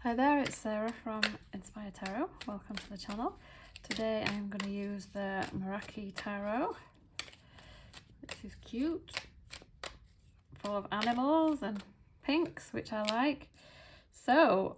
Hi there, it's Sarah from Inspire Tarot. Welcome to the channel. Today I'm going to use the Meraki Tarot. This is cute, full of animals and pinks, which I like. So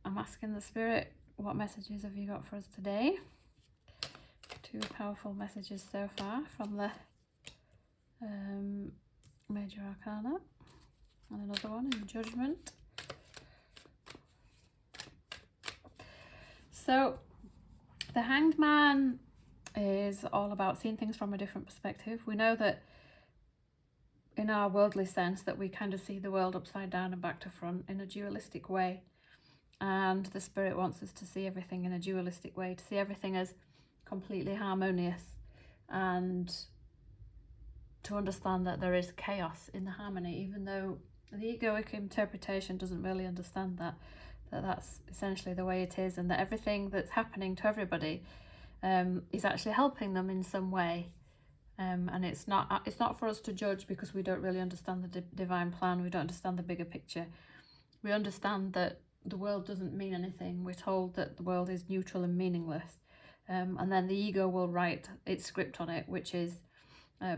I'm asking the Spirit, what messages have you got for us today? Two powerful messages so far from the Major Arcana and another one in Judgment. So the Hanged Man is all about seeing things from a different perspective. We know that in our worldly sense that we kind of see the world upside down and back to front in a dualistic way. And the Spirit wants us to see everything in a dualistic way, to see everything as completely harmonious, and to understand that there is chaos in the harmony, even though the egoic interpretation doesn't really understand that's essentially the way it is, and that everything that's happening to everybody is actually helping them in some way. And it's not for us to judge, because we don't really understand the divine plan. We don't understand the bigger picture. We understand that the world doesn't mean anything. We're told that the world is neutral and meaningless, and then the ego will write its script on it, which is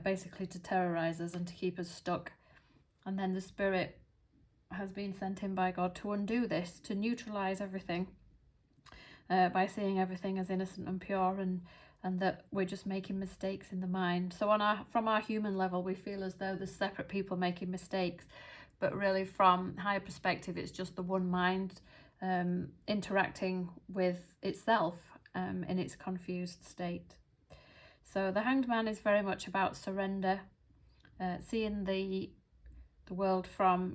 basically to terrorize us and to keep us stuck. And then the Spirit has been sent in by God to undo this, to neutralize everything by seeing everything as innocent and pure, and that we're just making mistakes in the mind. So from our human level, we feel as though there's separate people making mistakes, but really from higher perspective, it's just the one mind interacting with itself in its confused state. So the Hanged Man is very much about surrender, seeing the world from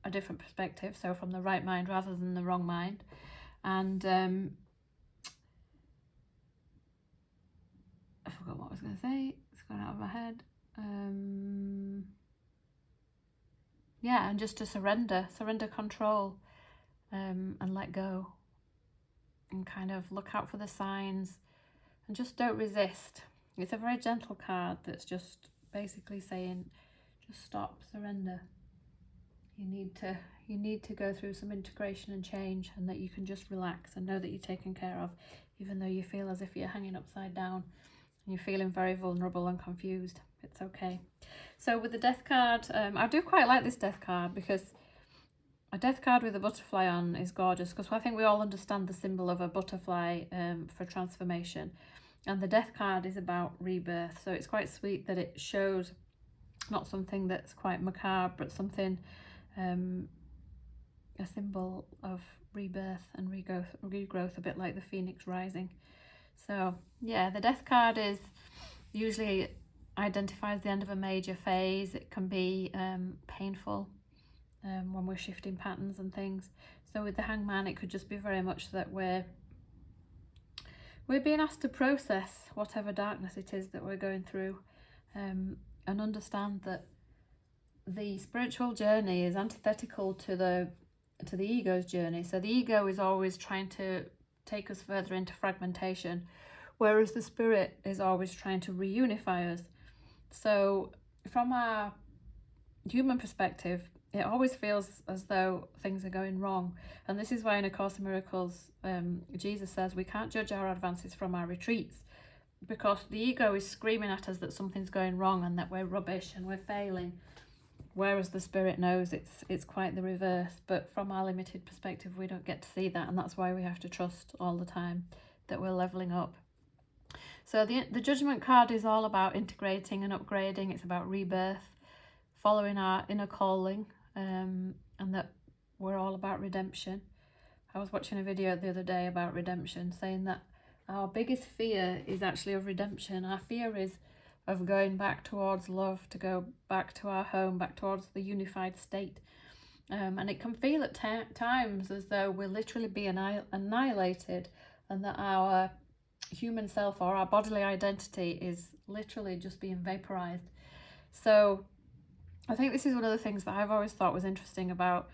a different perspective, so from the right mind rather than the wrong mind. And I forgot what I was going to say, it's gone out of my head. And just to surrender control, and let go, and kind of look out for the signs, and just don't resist. It's a very gentle card that's just basically saying, just stop, surrender. You need to go through some integration and change, and that you can just relax and know that you're taken care of, even though you feel as if you're hanging upside down and you're feeling very vulnerable and confused. It's okay. So with the Death card, I do quite like this Death card, because a Death card with a butterfly on is gorgeous, because I think we all understand the symbol of a butterfly for transformation, and the Death card is about rebirth. So it's quite sweet that it shows not something that's quite macabre, but something, a symbol of rebirth and regrowth, a bit like the phoenix rising. So yeah, the Death card is usually identifies the end of a major phase. It can be painful when we're shifting patterns and things. So with the Hanged Man, it could just be very much that we're being asked to process whatever darkness it is that we're going through, and understand that the spiritual journey is antithetical to the ego's journey. So the ego is always trying to take us further into fragmentation, whereas the Spirit is always trying to reunify us. So from our human perspective, it always feels as though things are going wrong. And this is why in A Course in Miracles, Jesus says we can't judge our advances from our retreats, because the ego is screaming at us that something's going wrong and that we're rubbish and we're failing, whereas the Spirit knows it's quite the reverse. But from our limited perspective, we don't get to see that, and that's why we have to trust all the time that we're leveling up. So the Judgment card is all about integrating and upgrading. It's about rebirth, following our inner calling, and that we're all about redemption. I was watching a video the other day about redemption, saying that our biggest fear is actually of redemption. Our fear is of going back towards love, to go back to our home, back towards the unified state. And it can feel at times as though we're literally being annihilated, and that our human self or our bodily identity is literally just being vaporized. So I think this is one of the things that I've always thought was interesting about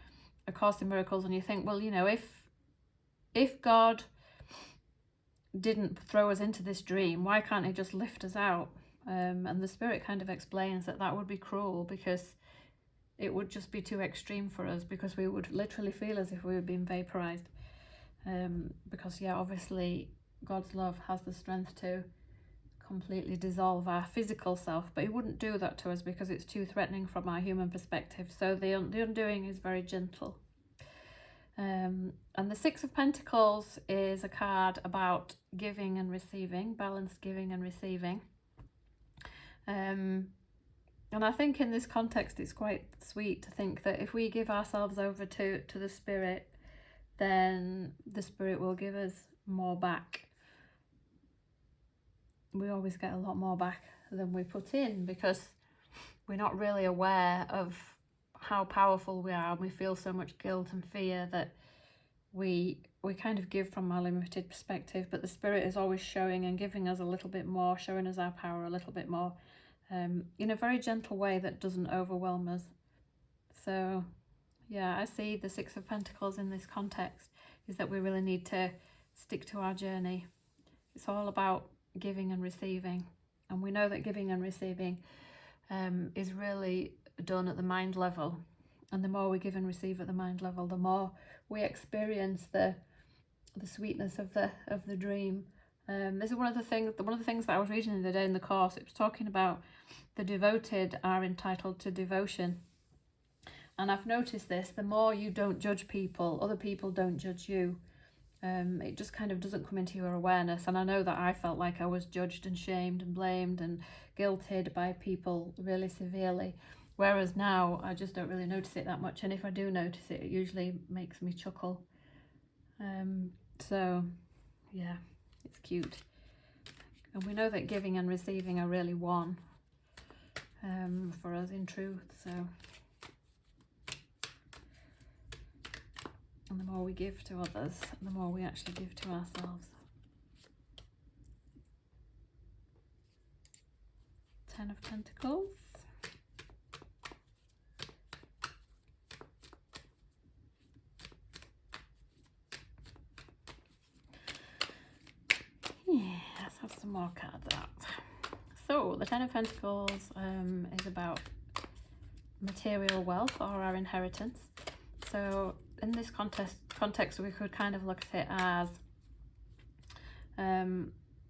A Course in Miracles. And you think, well, you know, if God didn't throw us into this dream, why can't he just lift us out? And the Spirit kind of explains that would be cruel, because it would just be too extreme for us, because we would literally feel as if we were being vaporized. Because yeah, obviously God's love has the strength to completely dissolve our physical self, but he wouldn't do that to us because it's too threatening from our human perspective. So the undoing is very gentle. And the Six of Pentacles is a card about giving and receiving, balanced giving and receiving. And I think in this context it's quite sweet to think that if we give ourselves over to the Spirit, then the Spirit will give us more back. We always get a lot more back than we put in, because we're not really aware of how powerful we are, and we feel so much guilt and fear that we kind of give from our limited perspective, but the Spirit is always showing and giving us a little bit more, showing us our power a little bit more, in a very gentle way that doesn't overwhelm us. So yeah, I see the Six of Pentacles in this context is that we really need to stick to our journey. It's all about giving and receiving, and we know that giving and receiving is really done at the mind level, and the more we give and receive at the mind level, the more we experience the sweetness of the dream. This is one of the things that I was reading the other day in the course. It was talking about the devoted are entitled to devotion, and I've noticed this: the more you don't judge people, other people don't judge you. It just kind of doesn't come into your awareness. And I know that I felt like I was judged and shamed and blamed and guilted by people really severely, whereas now I just don't really notice it that much, and if I do notice it, it usually makes me chuckle. So yeah, it's cute, and we know that giving and receiving are really one for us in truth. So, and the more we give to others, the more we actually give to ourselves. 10 of Pentacles. Yeah, let's have some more cards out. So the 10 of Pentacles is about material wealth or our inheritance. So in this context, we could kind of look at it as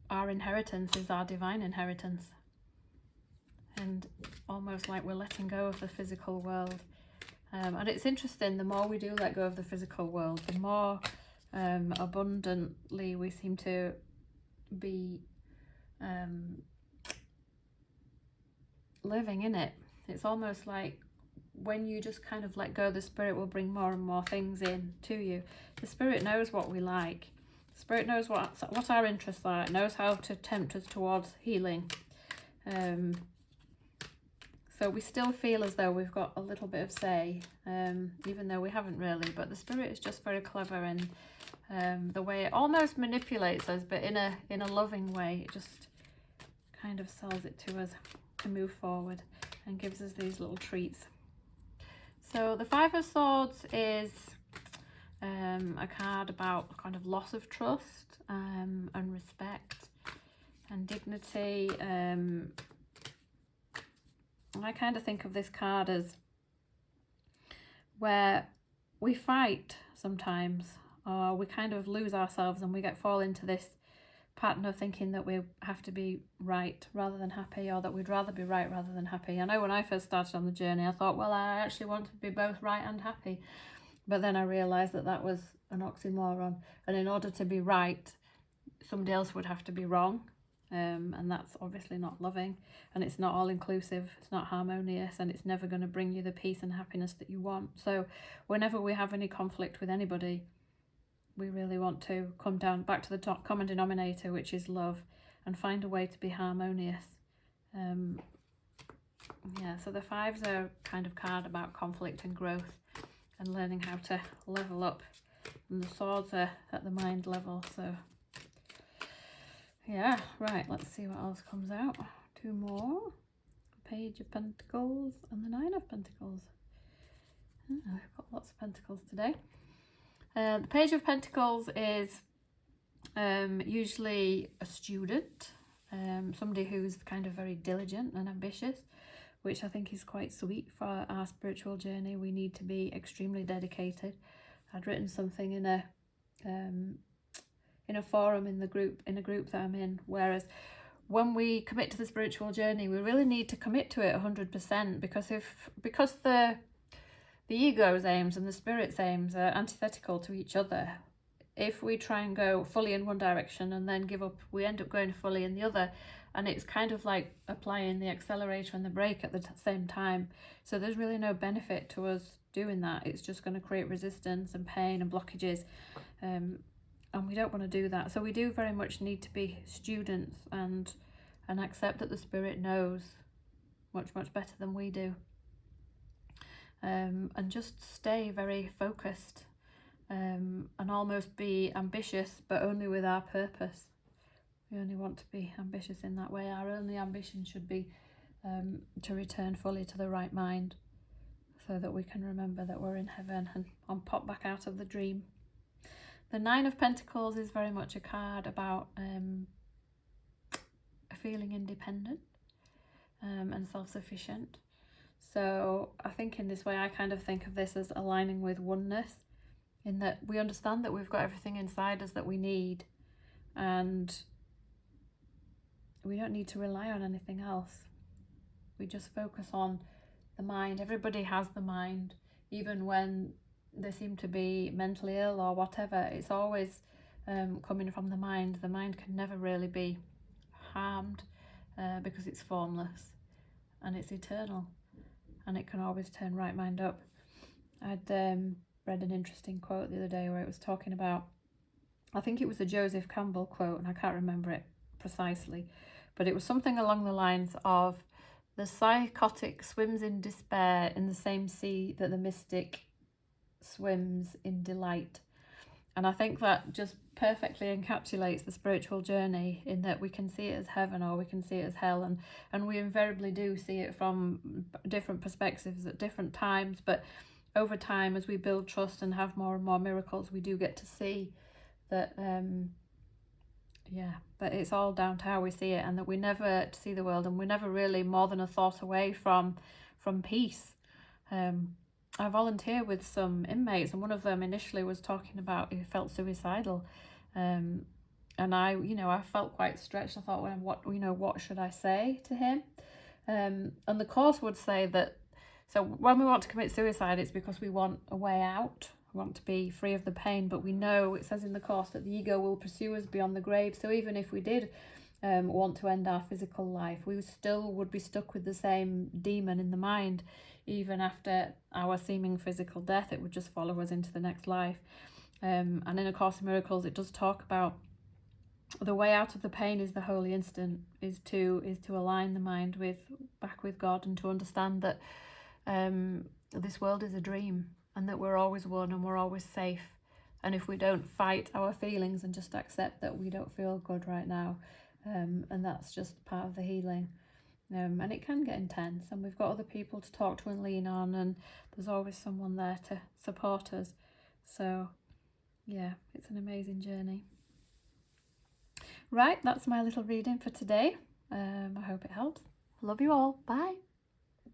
our inheritance is our divine inheritance, and almost like we're letting go of the physical world. And it's interesting, the more we do let go of the physical world, the more abundantly we seem to be living in it. It's almost like when you just kind of let go, the Spirit will bring more and more things in to you. The Spirit knows what we like. The Spirit knows what our interests are. It knows how to tempt us towards healing. So we still feel as though we've got a little bit of say, even though we haven't really. But the Spirit is just very clever in the way it almost manipulates us, but in a loving way. It just kind of sells it to us to move forward and gives us these little treats. So the Five of Swords is a card about kind of loss of trust and respect and dignity. I kind of think of this card as where we fight sometimes, or we kind of lose ourselves and we fall into this pattern of thinking that we have to be right rather than happy, or that we'd rather be right rather than happy. I know when I first started on the journey, I thought, well, I actually want to be both right and happy. But then I realised that that was an oxymoron. And in order to be right, somebody else would have to be wrong. And that's obviously not loving, and it's not all inclusive, it's not harmonious, and it's never going to bring you the peace and happiness that you want. So whenever we have any conflict with anybody, we really want to come down back to the top common denominator, which is love, and find a way to be harmonious. Yeah, so the fives are kind of card about conflict and growth and learning how to level up, and the swords are at the mind level. So yeah, right, let's see what else comes out. Two more. Page of Pentacles and the Nine of Pentacles. Oh, we've got lots of pentacles today. The Page of Pentacles is usually a student, somebody who's kind of very diligent and ambitious, which I think is quite sweet for our spiritual journey. We need to be extremely dedicated. I'd written something in a forum in a group that I'm in, whereas when we commit to the spiritual journey, we really need to commit to it 100%, because the ego's aims and the spirit's aims are antithetical to each other. If we try and go fully in one direction and then give up, we end up going fully in the other, and it's kind of like applying the accelerator and the brake at the same time. So there's really no benefit to us doing that. It's just going to create resistance and pain and blockages, and we don't want to do that. So we do very much need to be students and accept that the spirit knows much better than we do, and just stay very focused, and almost be ambitious, but only with our purpose. We only want to be ambitious in that way. Our only ambition should be to return fully to the right mind, so that we can remember that we're in heaven and pop back out of the dream. The Nine of Pentacles is very much a card about feeling independent and self-sufficient. So I think in this way, I kind of think of this as aligning with oneness, in that we understand that we've got everything inside us that we need, and we don't need to rely on anything else. We just focus on the mind. Everybody has the mind, even when they seem to be mentally ill or whatever. It's always coming from the mind. The mind can never really be harmed because it's formless and it's eternal, and it can always turn right mind up. I'd read an interesting quote the other day where it was talking about, I think it was a Joseph Campbell quote, and I can't remember it precisely, but it was something along the lines of, the psychotic swims in despair in the same sea that the mystic swims in delight. And I think that just perfectly encapsulates the spiritual journey, in that we can see it as heaven or we can see it as hell, and we invariably do see it from different perspectives at different times. But over time, as we build trust and have more and more miracles, we do get to see that that it's all down to how we see it, and that we never see the world, and we're never really more than a thought away from peace. I volunteer with some inmates, and one of them initially was talking about he felt suicidal, and I felt quite stretched. I thought, well, what should I say to him? And the Course would say that, so when we want to commit suicide, it's because we want a way out. We want to be free of the pain, but we know, it says in the Course, that the ego will pursue us beyond the grave. So even if we did want to end our physical life, we still would be stuck with the same demon in the mind. Even after our seeming physical death, it would just follow us into the next life. And in A Course in Miracles, it does talk about the way out of the pain is the holy instant, is to align the mind back with God, and to understand that this world is a dream, and that we're always one and we're always safe. And if we don't fight our feelings and just accept that we don't feel good right now, and that's just part of the healing. And it can get intense, and we've got other people to talk to and lean on, and there's always someone there to support us. So yeah, it's an amazing journey. Right, that's my little reading for today. I hope it helps. Love you all. Bye.